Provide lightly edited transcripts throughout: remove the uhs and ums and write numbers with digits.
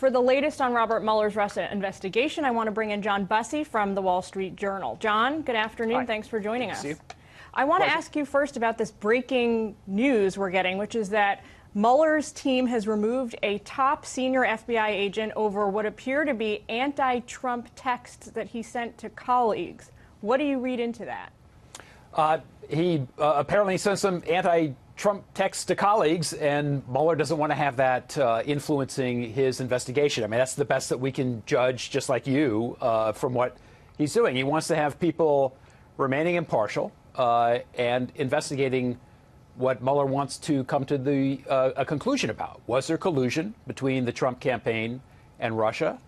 For the latest on Robert Mueller's Russia investigation, I want to bring in John Bussey from the Wall Street Journal. John, good afternoon. Hi. Thanks for joining us. See you. I want to Pleasure. ask you first about this breaking news we're getting, which is that Mueller's team has removed a top senior FBI agent over what appear to be anti-Trump texts that he sent to colleagues. What do you read into that? He apparently sent some anti-Trump texts to colleagues, and Mueller doesn't want to have that influencing his investigation. I mean, that's the best that we can judge, just like you, from what he's doing. He wants to have people remaining impartial and investigating what Mueller wants to come to a conclusion about. Was there collusion between the Trump campaign and Russia?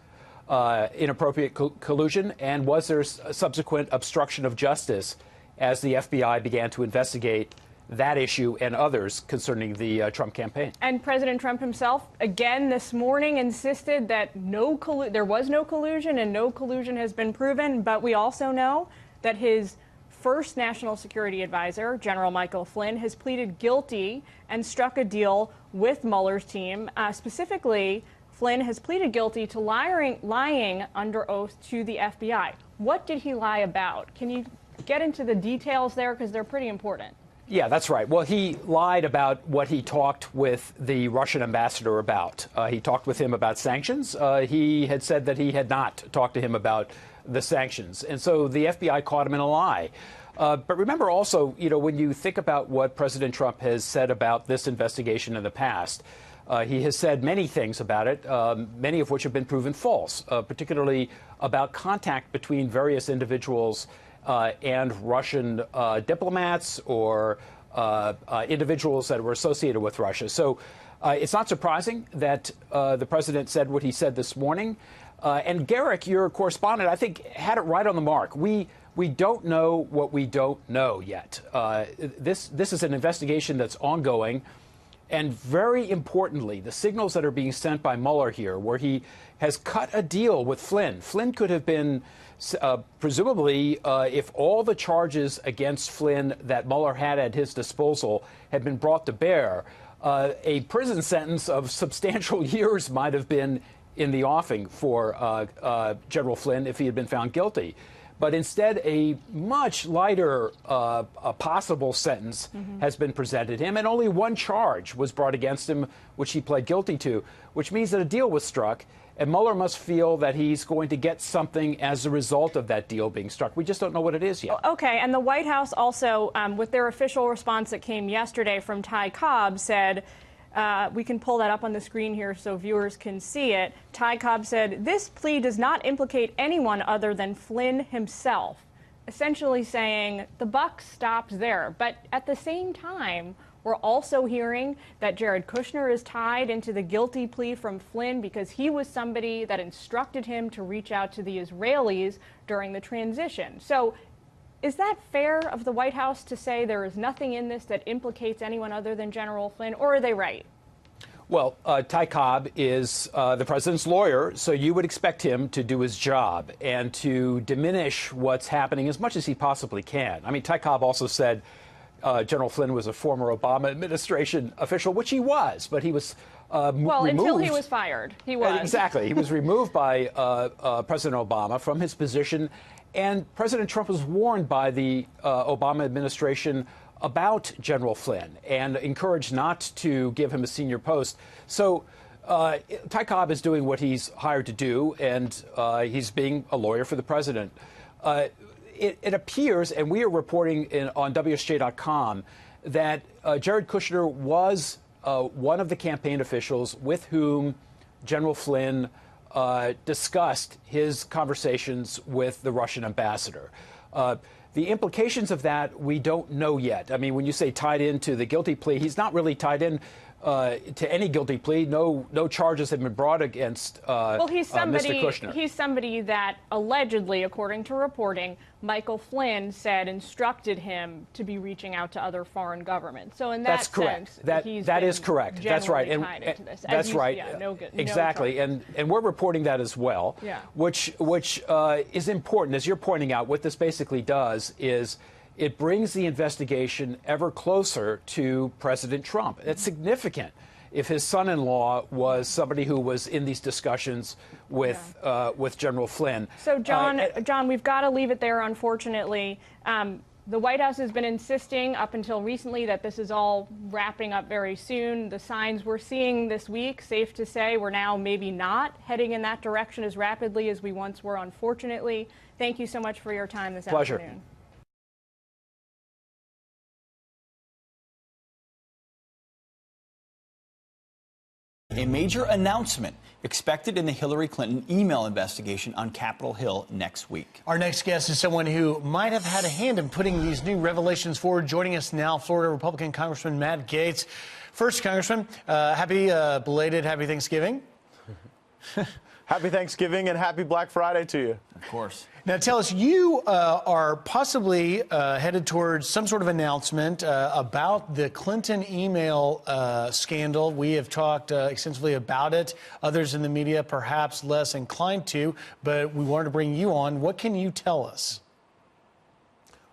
Inappropriate collusion? And was there subsequent obstruction of justice as the FBI began to investigate that issue and others concerning the Trump campaign? And President Trump himself, again this morning, insisted that there was no collusion and no collusion has been proven. But we also know that his first national security advisor, General Michael Flynn, has pleaded guilty and struck a deal with Mueller's team. Specifically, Flynn has pleaded guilty to lying under oath to the FBI. What did he lie about? Can you get into the details there, because they're pretty important? Yeah, that's right. Well, he lied about what he talked with the Russian ambassador about. He talked with him about sanctions. He had said that he had not talked to him about the sanctions. And so the FBI caught him in a lie. But remember also, when you think about what President Trump has said about this investigation in the past, he has said many things about it, many of which have been proven false, particularly about contact between various individuals and Russian diplomats or individuals that were associated with Russia. So it's not surprising that the president said what he said this morning. And Garrick, your correspondent, I think had it right on the mark. We don't know what we don't know yet. This is an investigation that's ongoing. And very importantly, the signals that are being sent by Mueller here, where he has cut a deal with Flynn. Flynn could have been, presumably, if all the charges against Flynn that Mueller had at his disposal had been brought to bear, a prison sentence of substantial years might have been in the offing for General Flynn if he had been found guilty. But instead, a much lighter possible sentence has been presented him, and only one charge was brought against him, which he pled guilty to, which means that a deal was struck, and Mueller must feel that he's going to get something as a result of that deal being struck. We just don't know what it is yet. Okay, and the White House also, with their official response that came yesterday from Ty Cobb, said, we can pull that up on the screen here so viewers can see it. Ty Cobb said, this plea does not implicate anyone other than Flynn himself, essentially saying the buck stops there. But at the same time, we're also hearing that Jared Kushner is tied into the guilty plea from Flynn because he was somebody that instructed him to reach out to the Israelis during the transition. So is that fair of the White House to say there is nothing in this that implicates anyone other than General Flynn, or are they right? Well, Ty Cobb is the president's lawyer, so you would expect him to do his job and to diminish what's happening as much as he possibly can. I mean, Ty Cobb also said General Flynn was a former Obama administration official, which he was, but he was well, removed. Until he was fired, he was. Exactly. He was removed by President Obama from his position. And President Trump was warned by the Obama administration about General Flynn and encouraged not to give him a senior post. So Ty Cobb is doing what he's hired to do, and he's being a lawyer for the president. It appears, and we are reporting on WSJ.com, that Jared Kushner was one of the campaign officials with whom General Flynn discussed his conversations with the Russian ambassador. The implications of that, we don't know yet. I mean, when you say tied into the guilty plea, he's not really tied in to any guilty plea. No charges have been brought against Mr. Kushner. He's somebody that allegedly, according to reporting, Michael Flynn said instructed him to be reaching out to other foreign governments. So in that sense, that is correct. That's right. And that's right. Yeah, exactly. And we're reporting that as well. Yeah. Which is important. As you're pointing out, what this basically does is it brings the investigation ever closer to President Trump. It's significant. if his son-in-law was somebody who was in these discussions with General Flynn. So, John, we've got to leave it there, unfortunately. The White House has been insisting up until recently that this is all wrapping up very soon. The signs we're seeing this week, safe to say, we're now maybe not heading in that direction as rapidly as we once were, unfortunately. Thank you so much for your time this afternoon. A major announcement expected in the Hillary Clinton email investigation on Capitol Hill next week. Our next guest is someone who might have had a hand in putting these new revelations forward. Joining us now, Florida Republican Congressman Matt Gaetz. First, Congressman, belated Happy Thanksgiving. Happy Thanksgiving and happy Black Friday to you. Of course. Now, tell us, you are possibly headed towards some sort of announcement about the Clinton email scandal. We have talked extensively about it. Others in the media perhaps less inclined to, but we wanted to bring you on. What can you tell us?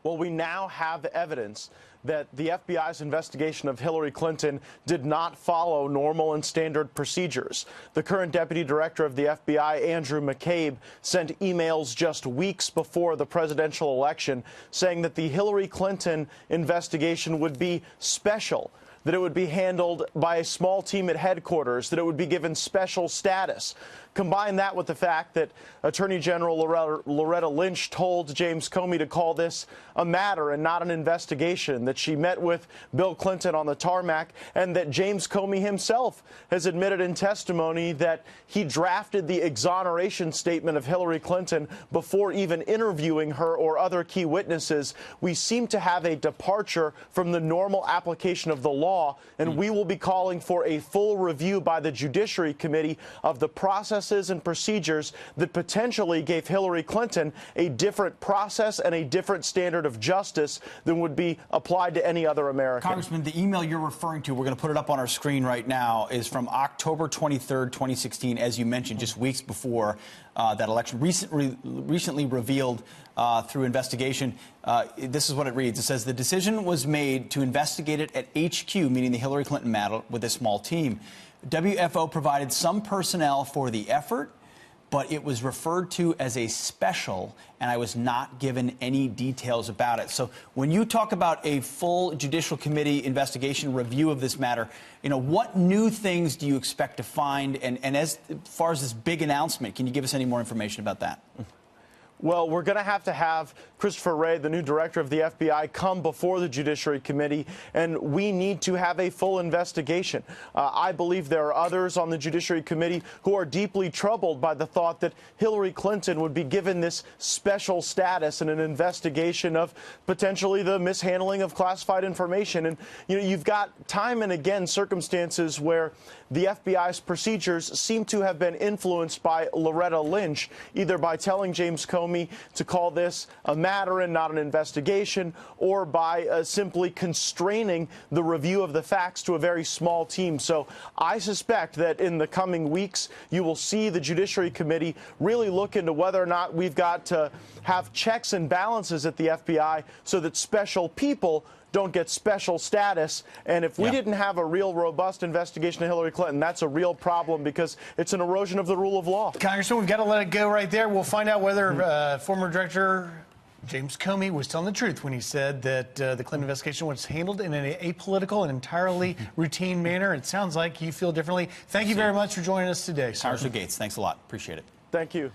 Well, we now have evidence that the FBI's investigation of Hillary Clinton did not follow normal and standard procedures. The current deputy director of the FBI, Andrew McCabe, sent emails just weeks before the presidential election saying that the Hillary Clinton investigation would be special, that it would be handled by a small team at headquarters, that it would be given special status. Combine that with the fact that Attorney General Loretta Lynch told James Comey to call this a matter and not an investigation, that she met with Bill Clinton on the tarmac, and that James Comey himself has admitted in testimony that he drafted the exoneration statement of Hillary Clinton before even interviewing her or other key witnesses. We seem to have a departure from the normal application of the law, and we will be calling for a full review by the Judiciary Committee of the process and procedures that potentially gave Hillary Clinton a different process and a different standard of justice than would be applied to any other American. Congressman, the email you're referring to, we're going to put it up on our screen right now, is from October 23rd, 2016, as you mentioned, just weeks before that election, recently revealed through investigation. This is what it reads. It says, the decision was made to investigate it at HQ, meaning the Hillary Clinton matter, with a small team. WFO provided some personnel for the effort, but it was referred to as a special, and I was not given any details about it. So when you talk about a full Judicial Committee investigation review of this matter, you know, what new things do you expect to find? And as far as this big announcement, can you give us any more information about that? Well, we're going to have Christopher Wray, the new director of the FBI, come before the Judiciary Committee, and we need to have a full investigation. I believe there are others on the Judiciary Committee who are deeply troubled by the thought that Hillary Clinton would be given this special status in an investigation of potentially the mishandling of classified information. And, you know, you've got time and again circumstances where the FBI's procedures seem to have been influenced by Loretta Lynch, either by telling James Comey to call this a matter and not an investigation, or by simply constraining the review of the facts to a very small team. So I suspect that in the coming weeks, you will see the Judiciary Committee really look into whether or not we've got to have checks and balances at the FBI so that special people don't get special status. And if we didn't have a real robust investigation of Hillary Clinton, that's a real problem because it's an erosion of the rule of law. Congressman, we've got to let it go right there. We'll find out whether former Director James Comey was telling the truth when he said that the Clinton investigation was handled in an apolitical and entirely routine manner. It sounds like you feel differently. Thank you very much for joining us today, sir. Congressman Gaetz, thanks a lot. Appreciate it. Thank you.